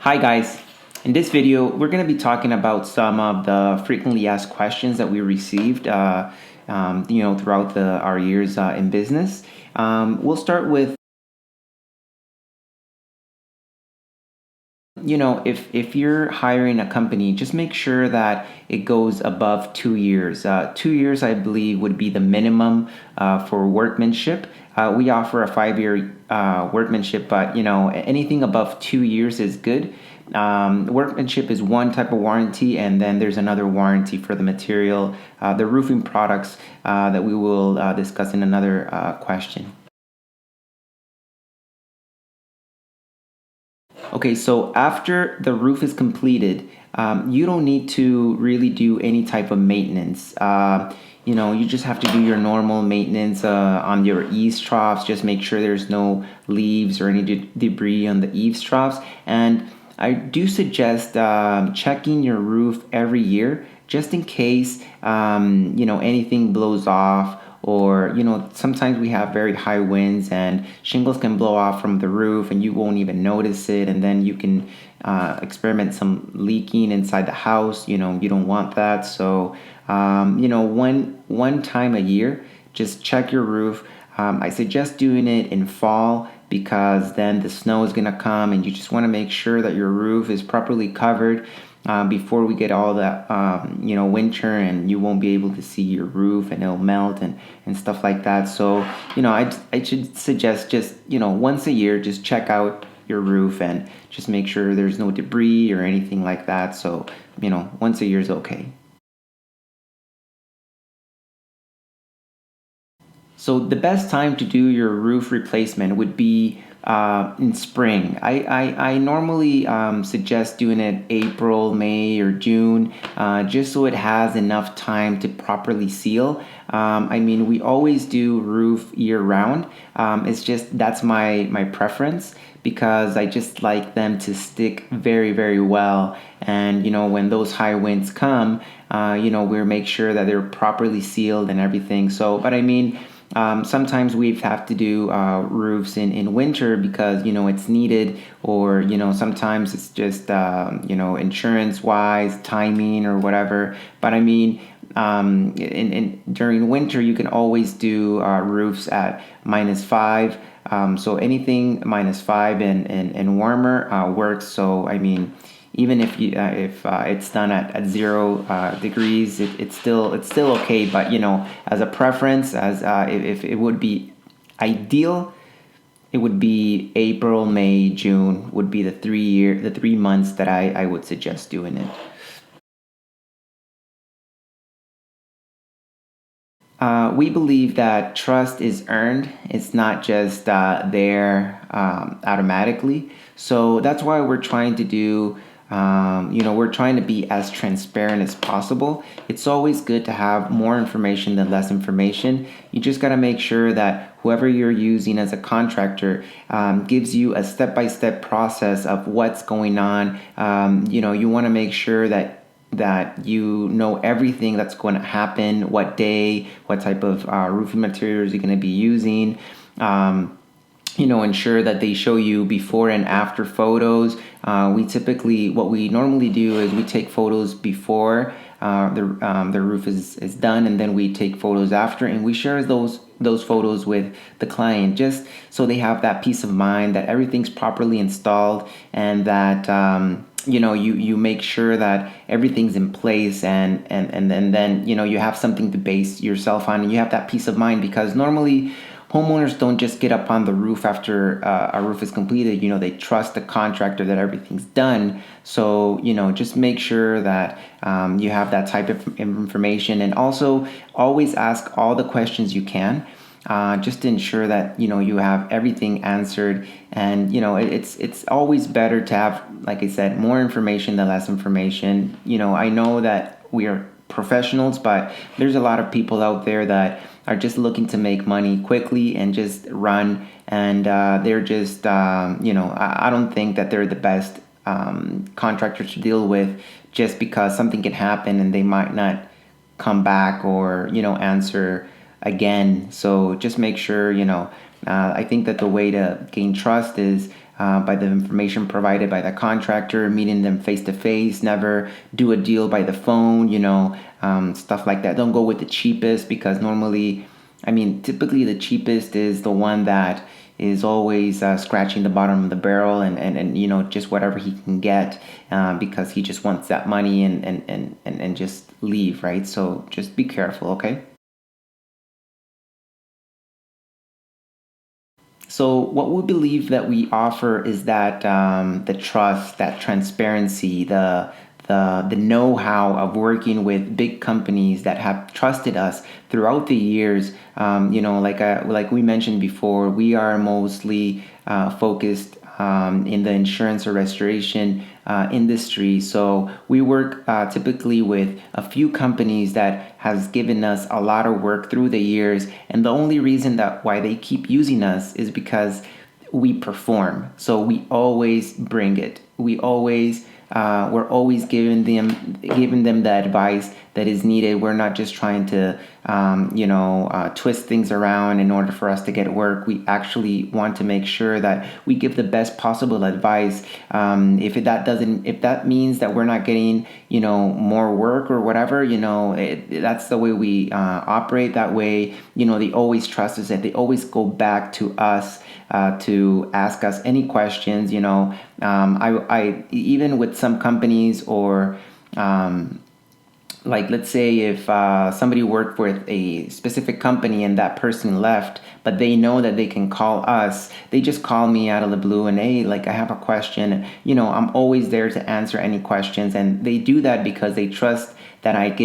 Hi guys, in this video we're going to be talking about some of the frequently asked questions that we received throughout our years in business. We'll start with, if you're hiring a company, just make sure that it goes above 2 years. 2 years, I believe, would be the minimum for workmanship. We offer a 5-year workmanship, but anything above 2 years is good. Workmanship is one type of warranty, and then there's another warranty for the material, the roofing products that we will discuss in another question. Okay, so after the roof is completed, you don't need to really do any type of maintenance. You just have to do your normal maintenance on your eaves troughs. Just make sure there's no leaves or any debris on the eaves troughs. And I do suggest checking your roof every year, just in case anything blows off, or sometimes we have very high winds and shingles can blow off from the roof and you won't even notice it, and then you can experiment some leaking inside the house. You don't want that. So one time a year, just check your roof. I suggest doing it in fall, because then the snow is gonna come and you just want to make sure that your roof is properly covered before we get all that winter, and you won't be able to see your roof and it'll melt and stuff like that. So I should suggest just once a year, just check out your roof and just make sure there's no debris or anything like that. So once a year is okay. So the best time to do your roof replacement would be in spring. I normally suggest doing it April, May, or June, just so it has enough time to properly seal. We always do roof year round. It's just that's my preference, because I just like them to stick very, very well. And when those high winds come, we make sure that they're properly sealed and everything. So, but sometimes we have to do roofs in winter because it's needed, or sometimes it's just insurance wise, timing or whatever. But during winter you can always do roofs at -5. So anything -5 and warmer works. So even if it's done at 0 degrees, it's still okay. But as a preference, as if it would be ideal, it would be April, May, June would be the 3 months that I would suggest doing it. We believe that trust is earned. It's not just there automatically. So that's why we're trying to do, we're trying to be as transparent as possible. It's always good to have more information than less information. You just got to make sure that whoever you're using as a contractor gives you a step-by-step process of what's going on. You want to make sure that you know everything that's going to happen, what day, what type of roofing materials you're going to be using. Ensure that they show you before and after photos. What we normally do is we take photos before the roof is done, and then we take photos after, and we share those photos with the client, just so they have that peace of mind that everything's properly installed, and that you make sure that everything's in place, and then you have something to base yourself on, and you have that peace of mind, because normally homeowners don't just get up on the roof after a roof is completed. They trust the contractor that everything's done. So just make sure that you have that type of information, and also always ask all the questions you can, just to ensure that you have everything answered. And it's always better to have, like I said, more information than less information. I know that we are professionals, but there's a lot of people out there that are just looking to make money quickly and just run, and they're just I don't think that they're the best contractors to deal with, just because something can happen and they might not come back or answer again. So just make sure I think that the way to gain trust is by the information provided by the contractor, meeting them face to face, never do a deal by the phone, stuff like that. Don't go with the cheapest, because typically the cheapest is the one that is always scratching the bottom of the barrel, and just whatever he can get, because he just wants that money and just leave, right? So just be careful, okay? So what we believe that we offer is that the trust, that transparency, the know-how of working with big companies that have trusted us throughout the years. Like we mentioned before, we are mostly focused in the insurance or restoration industry. So we work typically with a few companies that has given us a lot of work through the years, and the only reason that why they keep using us is because we perform. So we always bring it. We're always giving them the advice that is needed. We're not just trying to twist things around in order for us to get work. We actually want to make sure that we give the best possible advice. If that means that we're not getting more work or whatever, that's the way we operate. That way, they always trust us, and they always go back to us to ask us any questions. I even with some companies, or like, let's say if somebody worked with a specific company and that person left, but they know that they can call us, they just call me out of the blue and, hey, like, I have a question. I'm always there to answer any questions, and they do that because they trust that I'm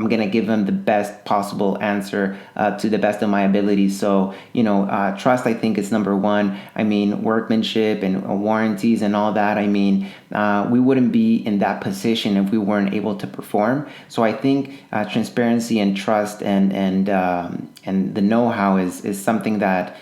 gonna give them the best possible answer to the best of my ability. So trust, I think, is number one. Workmanship and warranties and all that. We wouldn't be in that position if we weren't able to perform. So I think transparency and trust and the know-how is something that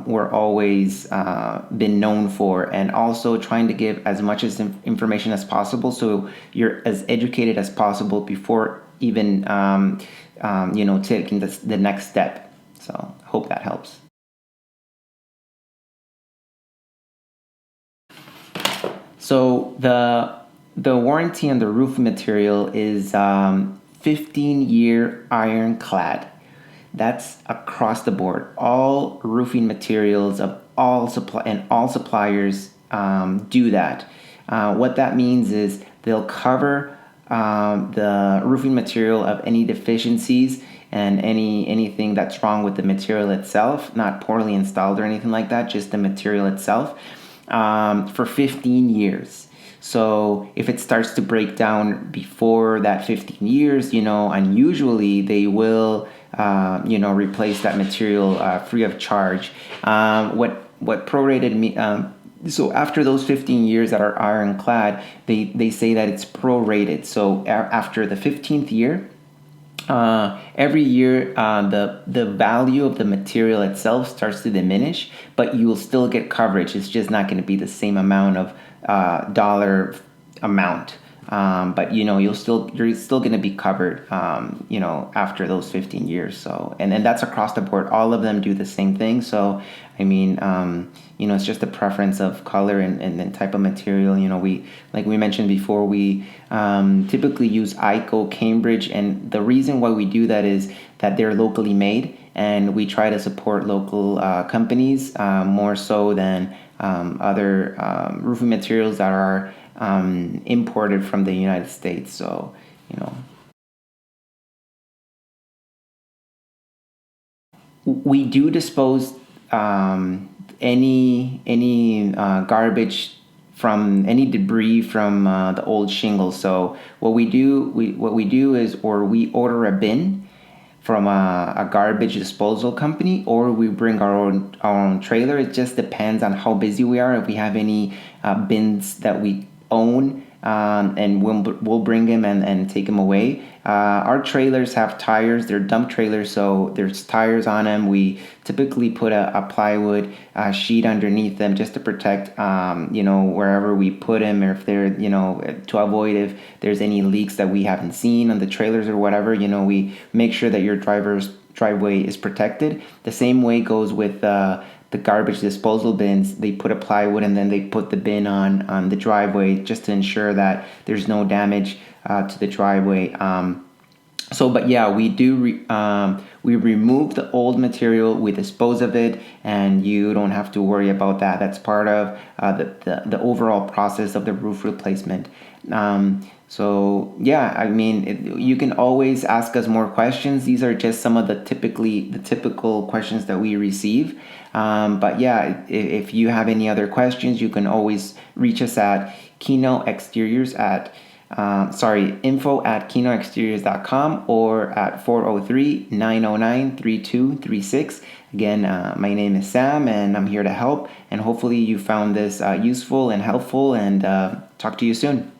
we're always been known for, and also trying to give as much as information as possible, so you're as educated as possible before even taking the next step. So hope that helps. So the warranty on the roof material is 15-year ironclad. That's across the board. All roofing materials of all suppliers do that. What that means is they'll cover the roofing material of any deficiencies and anything that's wrong with the material itself, not poorly installed or anything like that, just the material itself, for 15 years. So if it starts to break down before that 15 years, unusually they will replace that material free of charge. What prorated me. So after those 15 years that are ironclad, they say that it's prorated. So after the 15th year, every year the value of the material itself starts to diminish, but you will still get coverage. It's just not going to be the same amount of dollar amount. But you're still going to be covered after those 15 years. So and that's across the board. All of them do the same thing. So it's just a preference of color and type of material. We, like we mentioned before, we typically use ICO Cambridge, and the reason why we do that is that they're locally made, and we try to support local companies more so than other roofing materials that are imported from the United States. So we do dispose any garbage from any debris from the old shingles. So what we do is, or we order a bin from a garbage disposal company, or we bring our own trailer. It just depends on how busy we are. If we have any bins that we own, and we'll bring them and take them away. Our trailers have tires. They're dump trailers, so there's tires on them. We typically put a plywood sheet underneath them just to protect, wherever we put them, or if they're, to avoid if there's any leaks that we haven't seen on the trailers or whatever. We make sure that your driver's driveway is protected. The same way goes with the the garbage disposal bins, they put a plywood and then they put the bin on the driveway just to ensure that there's no damage to the driveway. But yeah, we do we remove the old material, we dispose of it, and you don't have to worry about that. That's part of the overall process of the roof replacement. So yeah, I mean, you can always ask us more questions. These are just some of the typical questions that we receive. But yeah, if you have any other questions, you can always reach us at info@kinoexteriors.com or at 403-909-3236. Again, my name is Sam and I'm here to help, and hopefully you found this useful and helpful, and talk to you soon.